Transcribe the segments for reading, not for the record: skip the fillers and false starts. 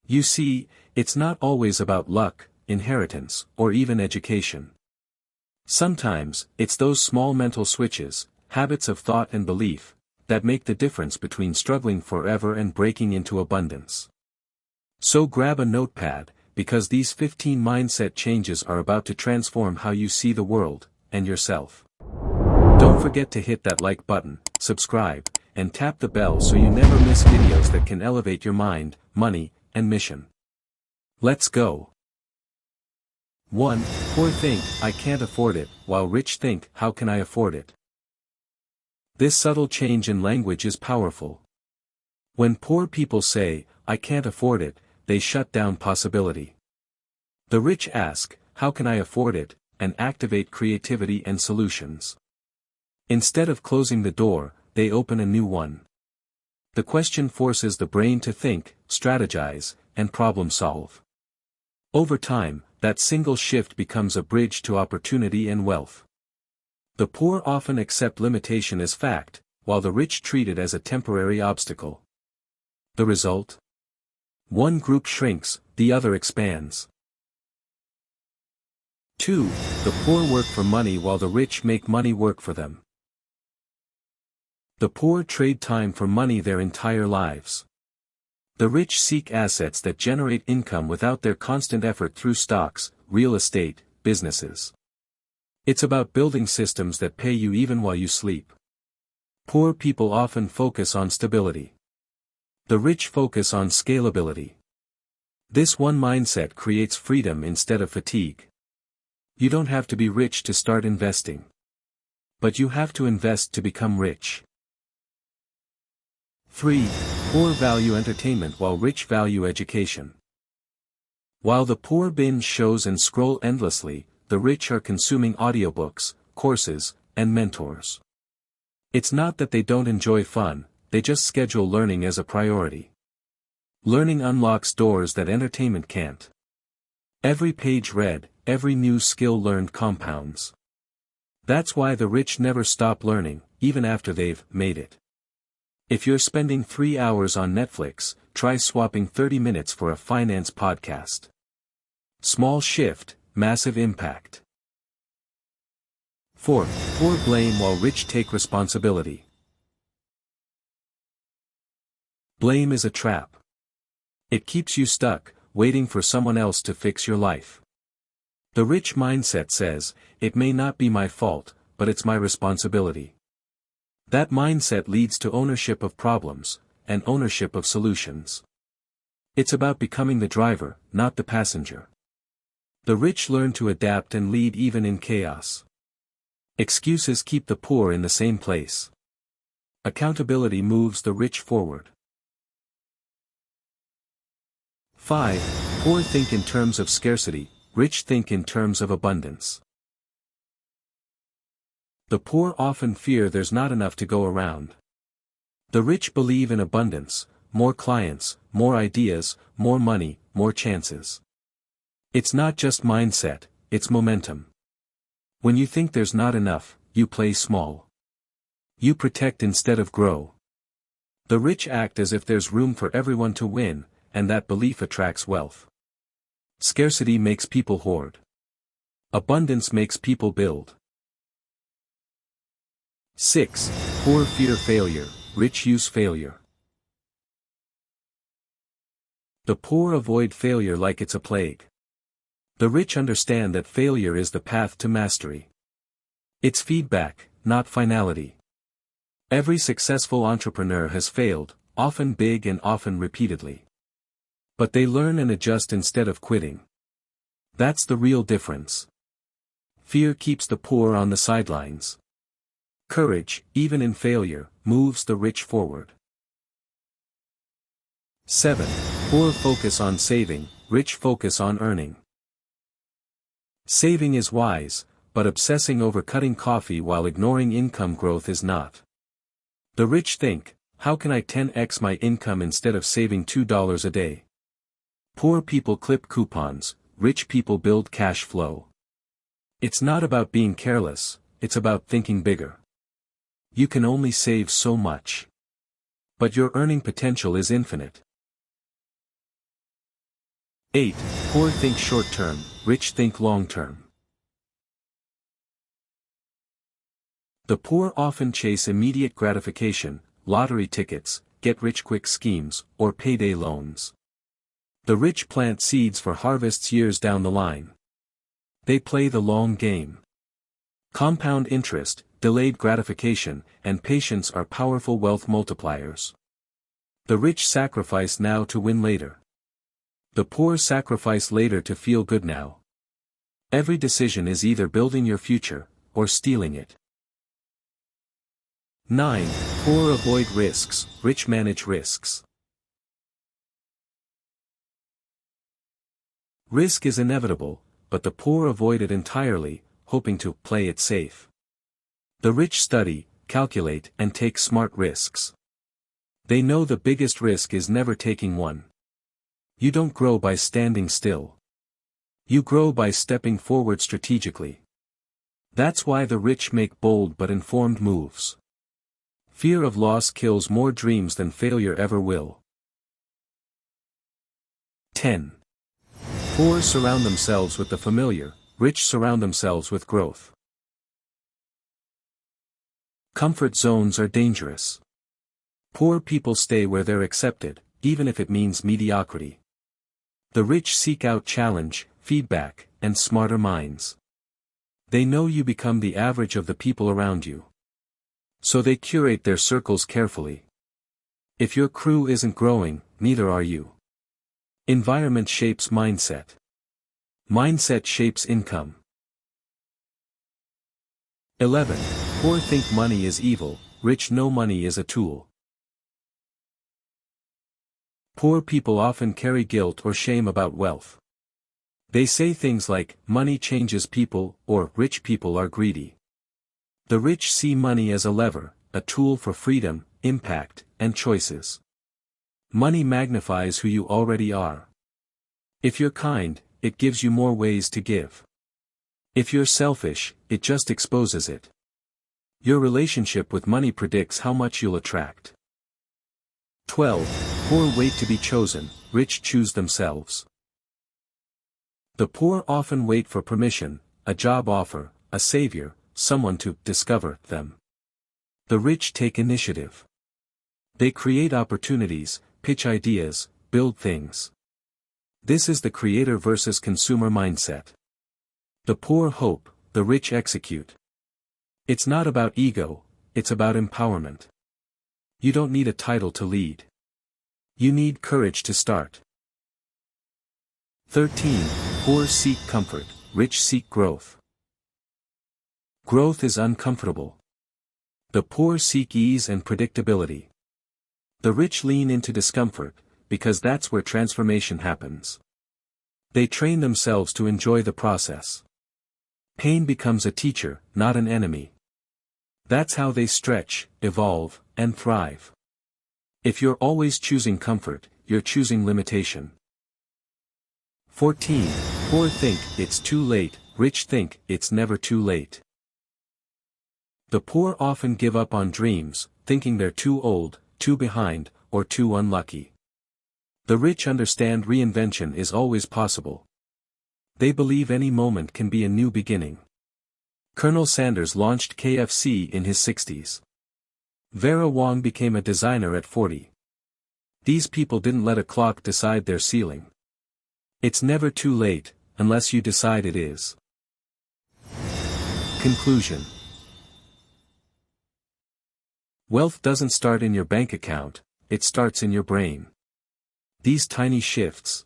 You see, it's not always about luck, inheritance, or even education. Sometimes, it's those small mental switches, habits of thought and belief, that make the difference between struggling forever and breaking into abundance. So grab a notepad, because these 15 mindset changes are about to transform how you see the world, and yourself. Don't forget to hit that like button, subscribe, and tap the bell so you never miss videos that can elevate your mind, money, and mission. Let's go. 1. Poor think, I can't afford it, while rich think, how can I afford it? This subtle change in language is powerful. When poor people say, I can't afford it, they shut down possibility. The rich ask, how can I afford it, and activate creativity and solutions. Instead of closing the door, they open a new one. The question forces the brain to think, strategize, and problem solve. Over time, that single shift becomes a bridge to opportunity and wealth. The poor often accept limitation as fact, while the rich treat it as a temporary obstacle. The result? One group shrinks, the other expands. 2. The poor work for money while the rich make money work for them. The poor trade time for money their entire lives. The rich seek assets that generate income without their constant effort through stocks, real estate, businesses. It's about building systems that pay you even while you sleep. Poor people often focus on stability. The rich focus on scalability. This one mindset creates freedom instead of fatigue. You don't have to be rich to start investing. But you have to invest to become rich. 3. Poor value entertainment while rich value education. While the poor binge shows and scroll endlessly, the rich are consuming audiobooks, courses, and mentors. It's not that they don't enjoy fun, they just schedule learning as a priority. Learning unlocks doors that entertainment can't. Every page read, every new skill learned compounds. That's why the rich never stop learning, even after they've made it. If you're spending 3 hours on Netflix, try swapping 30 minutes for a finance podcast. Small shift, massive impact. 4. Poor blame while rich take responsibility. Blame is a trap. It keeps you stuck, waiting for someone else to fix your life. The rich mindset says, it may not be my fault, but it's my responsibility. That mindset leads to ownership of problems, and ownership of solutions. It's about becoming the driver, not the passenger. The rich learn to adapt and lead even in chaos. Excuses keep the poor in the same place. Accountability moves the rich forward. 5. Poor think in terms of scarcity, rich think in terms of abundance. The poor often fear there's not enough to go around. The rich believe in abundance, more clients, more ideas, more money, more chances. It's not just mindset, it's momentum. When you think there's not enough, you play small. You protect instead of grow. The rich act as if there's room for everyone to win, and that belief attracts wealth. Scarcity makes people hoard. Abundance makes people build. 6. Poor fear failure, rich use failure. The poor avoid failure like it's a plague. The rich understand that failure is the path to mastery. It's feedback, not finality. Every successful entrepreneur has failed, often big and often repeatedly. But they learn and adjust instead of quitting. That's the real difference. Fear keeps the poor on the sidelines. Courage, even in failure, moves the rich forward. 7. Poor focus on saving, rich focus on earning. Saving is wise, but obsessing over cutting coffee while ignoring income growth is not. The rich think, how can I 10x my income instead of saving $2 a day? Poor people clip coupons, rich people build cash flow. It's not about being careless, it's about thinking bigger. You can only save so much. But your earning potential is infinite. 8. Poor think short-term, rich think long-term. The poor often chase immediate gratification, lottery tickets, get-rich-quick schemes, or payday loans. The rich plant seeds for harvests years down the line. They play the long game. Compound interest, delayed gratification, and patience are powerful wealth multipliers. The rich sacrifice now to win later. The poor sacrifice later to feel good now. Every decision is either building your future, or stealing it. 9. Poor avoid risks, rich manage risks. Risk is inevitable, but the poor avoid it entirely, hoping to play it safe. The rich study, calculate, and take smart risks. They know the biggest risk is never taking one. You don't grow by standing still. You grow by stepping forward strategically. That's why the rich make bold but informed moves. Fear of loss kills more dreams than failure ever will. 10. Poor surround themselves with the familiar, rich surround themselves with growth. Comfort zones are dangerous. Poor people stay where they're accepted, even if it means mediocrity. The rich seek out challenge, feedback, and smarter minds. They know you become the average of the people around you. So they curate their circles carefully. If your crew isn't growing, neither are you. Environment shapes mindset. Mindset shapes income. 11. Poor think money is evil, rich know money is a tool. Poor people often carry guilt or shame about wealth. They say things like, money changes people, or rich people are greedy. The rich see money as a lever, a tool for freedom, impact, and choices. Money magnifies who you already are. If you're kind, it gives you more ways to give. If you're selfish, it just exposes it. Your relationship with money predicts how much you'll attract. 12. Poor wait to be chosen, rich choose themselves. The poor often wait for permission, a job offer, a savior, someone to discover them. The rich take initiative. They create opportunities, pitch ideas, build things. This is the creator versus consumer mindset. The poor hope, the rich execute. It's not about ego, it's about empowerment. You don't need a title to lead. You need courage to start. 13. Poor seek comfort, rich seek growth. Growth is uncomfortable. The poor seek ease and predictability. The rich lean into discomfort, because that's where transformation happens. They train themselves to enjoy the process. Pain becomes a teacher, not an enemy. That's how they stretch, evolve, and thrive. If you're always choosing comfort, you're choosing limitation. 14. Poor think it's too late, rich think it's never too late. The poor often give up on dreams, thinking they're too old, too behind, or too unlucky. The rich understand reinvention is always possible. They believe any moment can be a new beginning. Colonel Sanders launched KFC in his 60s. Vera Wang became a designer at 40. These people didn't let a clock decide their ceiling. It's never too late, unless you decide it is. Conclusion. Wealth doesn't start in your bank account, it starts in your brain. These tiny shifts.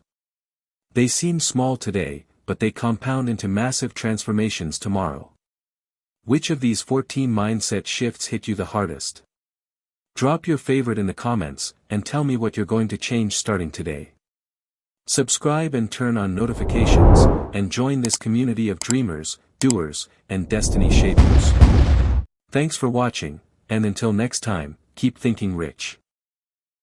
They seem small today, but they compound into massive transformations tomorrow. Which of these 14 mindset shifts hit you the hardest? Drop your favorite in the comments, and tell me what you're going to change starting today. Subscribe and turn on notifications, and join this community of dreamers, doers, and destiny shapers. Thanks for watching, and until next time, keep thinking rich.